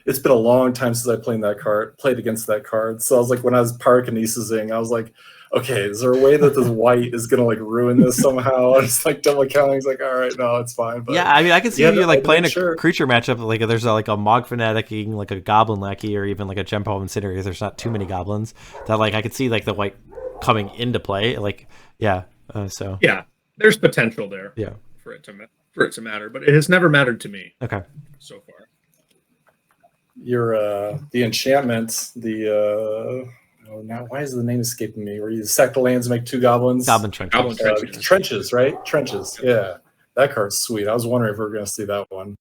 It's been a long time since I played against that card. So I was like, when I was Pyrokinesising, I was like, okay, is there a way that this white is gonna like ruin this somehow? I was like double counting. It's like, all right, no, it's fine. But yeah, I mean, I can see you like playing a creature matchup. Like there's like a Mogg Fanatic, like a Goblin Lackey, or even like a Gempalm Incinerator. There's not too many goblins that like I could see like the white coming into play. Like so yeah, there's potential there. Yeah, for it to matter, but it has never mattered to me. Okay, so far. Your the enchantment, now why is the name escaping me? Where you sack the lands, make 2 goblins. Goblin Trenches. Trenches, right? Trenches. Yeah, that card's sweet. I was wondering if we were going to see that one.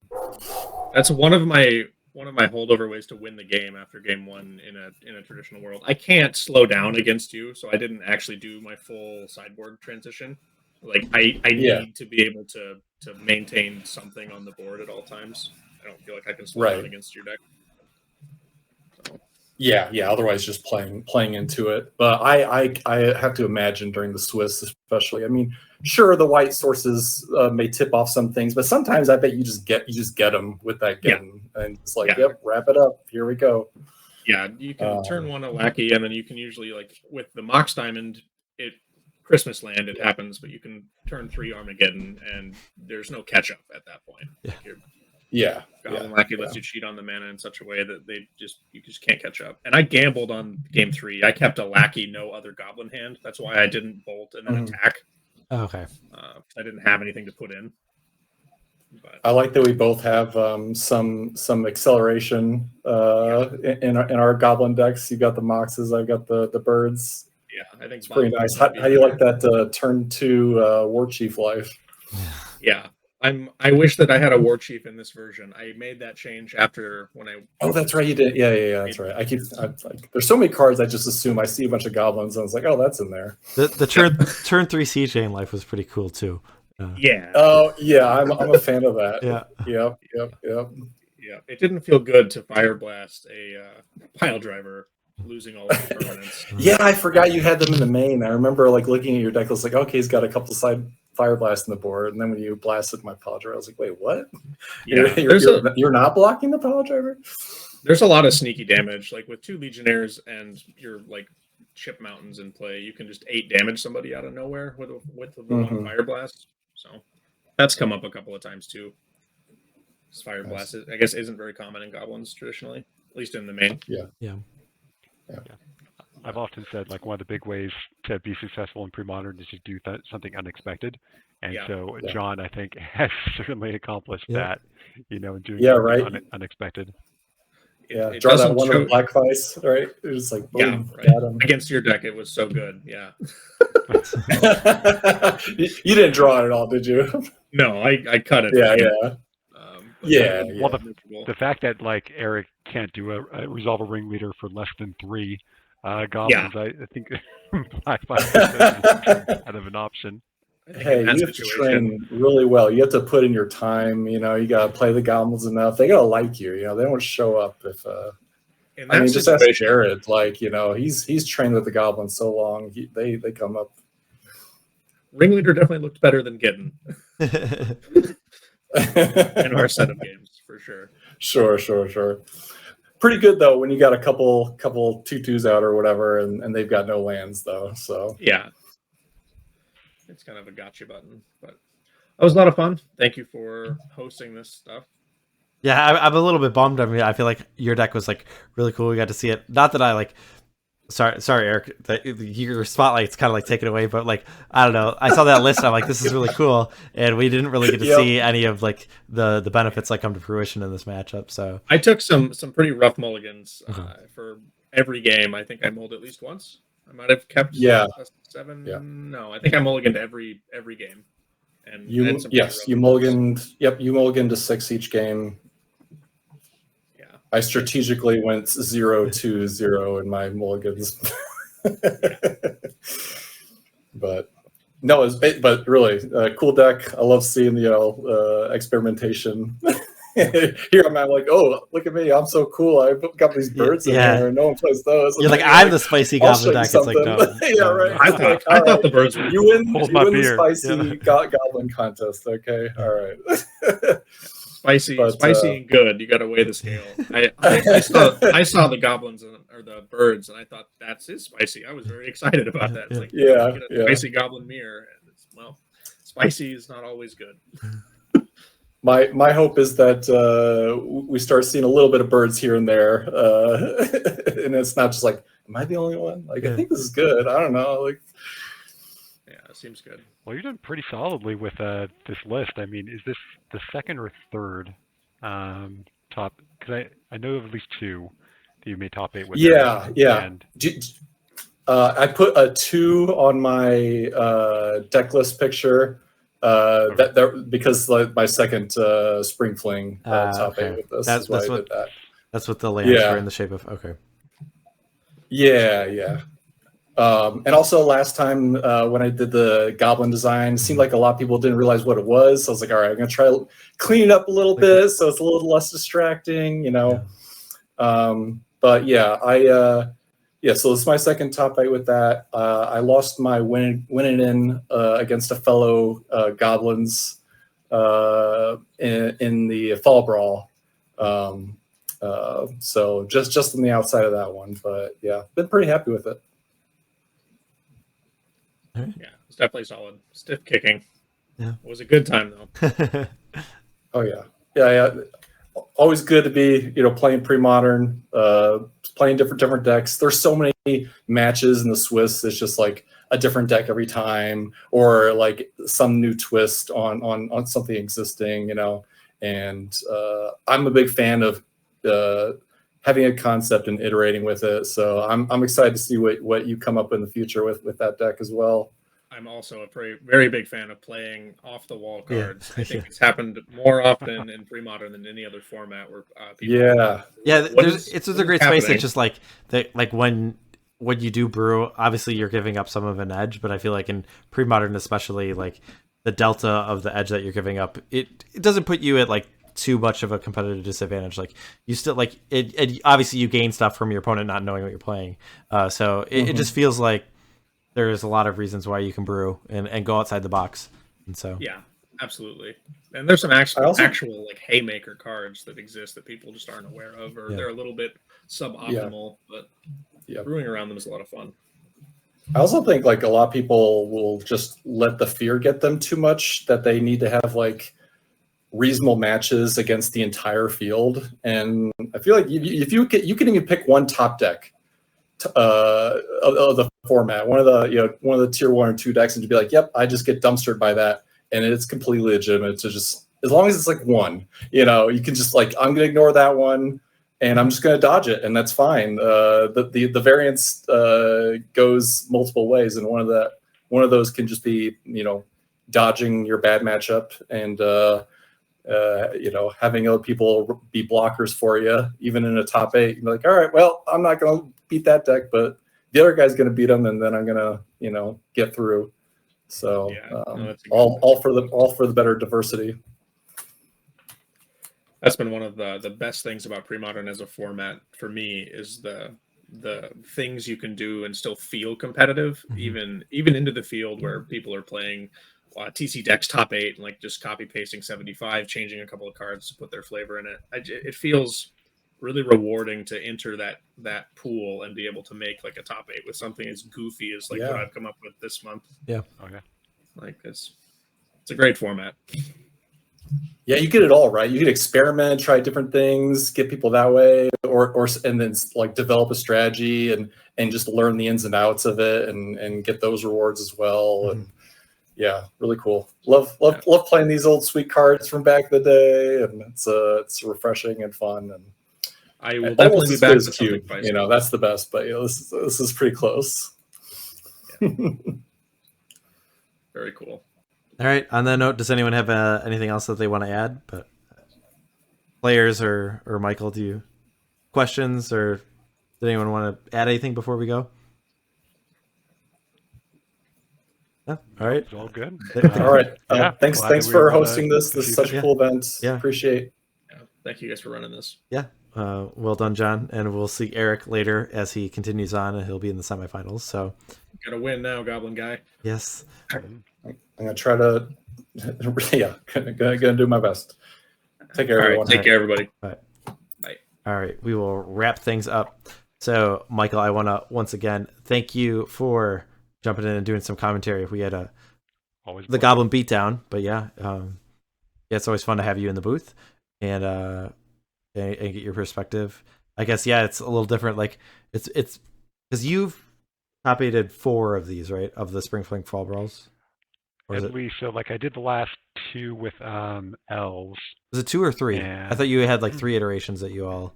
That's one of my holdover ways to win the game after game 1 in a traditional world. I can't slow down against you, so I didn't actually do my full sideboard transition. Like I need to be able to maintain something on the board at all times. I don't feel like I can slow down against your deck. Yeah. Otherwise, just playing into it. But I have to imagine during the Swiss, especially. I mean, sure, the white sources may tip off some things, but sometimes I bet you just get them with that Geddon, and it's like, yep, wrap it up. Here we go. Yeah, you can turn 1 a Lackey, and then you can usually like with the Mox Diamond, Christmas Land, it happens, but you can turn 3 Armageddon, and there's no catch up at that point. Goblin Lackey lets you cheat on the mana in such a way that you just can't catch up. And I gambled on game 3. I kept a Lackey, no other Goblin hand. That's why I didn't bolt and then attack. Okay. I didn't have anything to put in. But I like that we both have some acceleration in our Goblin decks. You got the Moxes, I've got the Birds. Yeah, I think it's pretty nice. How do you like that turn 2 Warchief life? Yeah. I wish that I had a Warchief in this version. I made that change after when I. Oh, that's right, you did. Yeah. That's right. There's so many cards. I just assume I see a bunch of goblins, and I was like, oh, that's in there. The turn 3 siege chain life was pretty cool too. Yeah. Oh yeah, I'm a fan of that. Yeah. Yep. Yeah. It didn't feel good to Fireblast a Piledriver, losing all of his permanents. Yeah, I forgot you had them in the main. I remember like looking at your deck. I was like, okay, he's got a couple side Fire Blast in the board, and then when you blasted my Piledriver, I was like, wait, what? Yeah, you're not blocking the Piledriver? There's a lot of sneaky damage. Like with 2 Legionnaires and your like chip mountains in play, you can just 8 damage somebody out of nowhere with the one Fire Blast. So that's come up a couple of times too. Fire Blast, I guess, isn't very common in Goblins traditionally, at least in the main. Yeah. I've often said like one of the big ways to be successful in Premodern is to do something unexpected, and so John, I think, has certainly accomplished that. Doing something unexpected. Yeah, draw that one with Black Vice, right? It was like, boom, got him. Against your deck, it was so good. Yeah. You didn't draw it at all, did you? No, I cut it. Yeah. Well, the fact that like Eric can't do a resolve a ringleader for less than 3 goblins, I think Black Vice is kind of an option. Hey, you have to train really well. You have to put in your time. You got to play the goblins enough. They got to like you. They don't show up if. Just ask Jared. Like, he's trained with the goblins so long. They come up. Ringleader definitely looked better than Geddon in our set of games for sure. Sure. Pretty good though when you got a couple 2/2s out or whatever, and they've got no lands though. So yeah. It's kind of a gotcha button, but that was a lot of fun. Thank you for hosting this stuff. Yeah, I'm a little bit bummed. I mean, I feel like your deck was like really cool. We got to see it. Not that I like. Sorry, Eric. Your spotlight's kind of like taken away, but like I don't know. I saw that list. And I'm like, this is really cool, and we didn't really get to see any of like the benefits that come to fruition in this matchup. So I took some pretty rough mulligans for every game. I think I mulled at least once. I might have kept 7. Yeah. No, I think I mulliganed every game. And you mulliganed. Yep, you mulliganed to 6 each game. Yeah, I strategically went 0-2-0 in my mulligans. But no, but really cool deck. I love seeing the experimentation. Here I'm like, oh, look at me, I'm so cool. I got these birds in there. No one plays those. You're like, I'm the spicy goblin deck. It's like, no. Yeah, right. I thought the birds were. You win the spicy goblin contest. Okay, all right. Spicy and good. You got to weigh the scale. I saw the goblins or the birds, and I thought that's spicy. I was very excited about that. It's like, spicy goblin mirror. And spicy is not always good. My hope is that we start seeing a little bit of birds here and there, and it's not just like, am I the only one? Like, I think this is good. I don't know. Like, yeah, it seems good. Well, you're doing pretty solidly with this list. I mean, is this the second or third top? Because I know of at least 2 that you made top 8 with. Yeah. And I put a 2 on my deck list picture. That because like my second spring fling top 8 with this. That's what the lands were in the shape of. Okay. Yeah. And also last time when I did the goblin design, it seemed like a lot of people didn't realize what it was. So I was like, all right, I'm gonna try to clean it up a little bit so it's a little less distracting, But yeah, so it's my second top 8 with that. I lost my winning in against a fellow Goblins in the Fall Brawl. So just on the outside of that one, but yeah, been pretty happy with it. Yeah, it's definitely solid. Stiff kicking. Yeah, it was a good time though. Oh yeah. Always good to be, playing Premodern, playing different decks. There's so many matches in the Swiss. It's just like a different deck every time, or like some new twist on something existing, And I'm a big fan of having a concept and iterating with it. So I'm excited to see what you come up in the future with that deck as well. I'm also a very big fan of playing off the wall cards. Yeah. I think it's happened more often in Premodern than any other format where people. It's a great space. It's just like when you do brew, obviously you're giving up some of an edge, but I feel like in Premodern especially, like the delta of the edge that you're giving up, it doesn't put you at like too much of a competitive disadvantage. Like you still like it obviously you gain stuff from your opponent not knowing what you're playing. So it just feels like there's a lot of reasons why you can brew and go outside the box. And so yeah, absolutely. And there's some actual like haymaker cards that exist that people just aren't aware of, or they're a little bit suboptimal, but brewing around them is a lot of fun. I also think like a lot of people will just let the fear get them too much, that they need to have like reasonable matches against the entire field. And I feel like if you can even pick one top deck of the format, one of the tier 1 or 2 decks, and to be like, yep, I just get dumpstered by that, and it's completely legitimate to just, as long as it's like one, you can just like, I'm gonna ignore that one and I'm just gonna dodge it, and that's fine. The variance goes multiple ways, and one of those can just be dodging your bad matchup and having other people be blockers for you, even in a top 8. You're like, all right, well, I'm not going to beat that deck, but the other guy's going to beat them, and then I'm going to, get through. So all for the better diversity. That's been one of the best things about Premodern as a format for me, is the things you can do and still feel competitive, even into the field where people are playing TC decks top 8 and like just copy pasting 75, changing a couple of cards to put their flavor in it. It feels really rewarding to enter that pool and be able to make like a top 8 with something as goofy as like what I've come up with this month. Yeah. Okay. Like it's a great format. Yeah, you get it all, right? You can experiment, try different things, get people that way, or and then like develop a strategy and just learn the ins and outs of it and get those rewards as well. And yeah, really cool. Love playing these old sweet cards from back in the day, and it's refreshing and fun. And I will definitely be back to cute. That's the best. But this is pretty close. Yeah. Very cool. All right. On that note, does anyone have anything else that they want to add? But players or Michael, do you questions, or did anyone want to add anything before we go? Yeah. All right. It's all good. All right. Thanks for hosting this. This is such a cool event. Yeah. Appreciate. Yeah. Thank you guys for running this. Yeah. Well done, John. And we'll see Eric later as he continues on, and he'll be in the semifinals. So gotta win now, Goblin guy. Yes. I'm gonna try to. Gonna do my best. Take care, everyone. Take care, everybody. Bye. All right. We will wrap things up. So, Michael, I want to once again thank you for jumping in and doing some commentary. We had the Goblin beatdown, but it's always fun to have you in the booth and get your perspective. I guess it's a little different. Like it's because you've copied 4 of these, right? Of the Spring Fling Fall Brawls. At least, so like I did the last 2 with elves. Was it 2 or 3? I thought you had like 3 iterations that you all.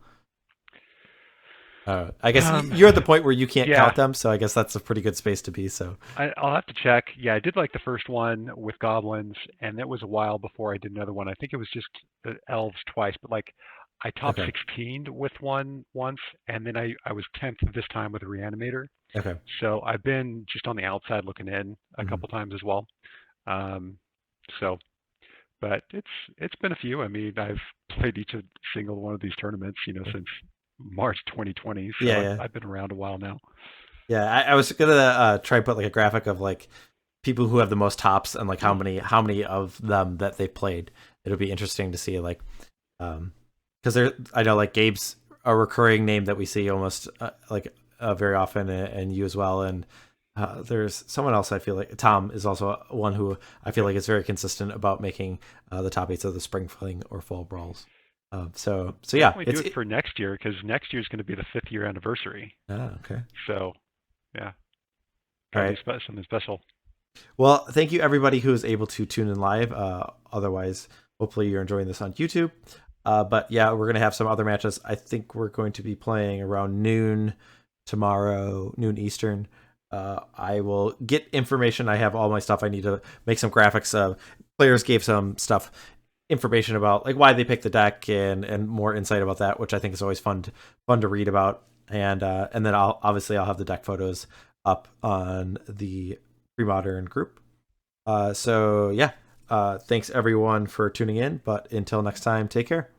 I guess you're at the point where you can't count them, so I guess that's a pretty good space to be. So I'll have to check. Yeah, I did like the first one with goblins, and that was a while before I did another one. I think it was just the elves twice, but like I top 16'd with one once, and then I was 10th this time with a reanimator. Okay. So I've been just on the outside looking in a couple times as well. But it's been a few. I mean, I've played each single one of these tournaments, since March 2020. So I've been around a while now. Yeah, I was gonna try to put like a graphic of like people who have the most tops and like how many of them that they've played. It'll be interesting to see like because I know like Gabe's a recurring name that we see almost very often, and you as well, and there's someone else I feel like Tom is also one who I feel like is very consistent about making the top 8s of the Spring Fling or Fall Brawls. So yeah, do it for next year, because next year is going to be the 5th year anniversary. Okay. So yeah, all right, something special. Well, thank you everybody who is able to tune in live. Otherwise, hopefully you're enjoying this on YouTube. But yeah, we're gonna have some other matches. I think we're going to be playing around noon tomorrow, noon Eastern. I will get information. I have all my stuff. I need to make some graphics. Players gave some stuff, information about like why they picked the deck and more insight about that, which I think is always fun to read about. And then I'll have the deck photos up on the Premodern group. So yeah, thanks everyone for tuning in. But until next time, take care.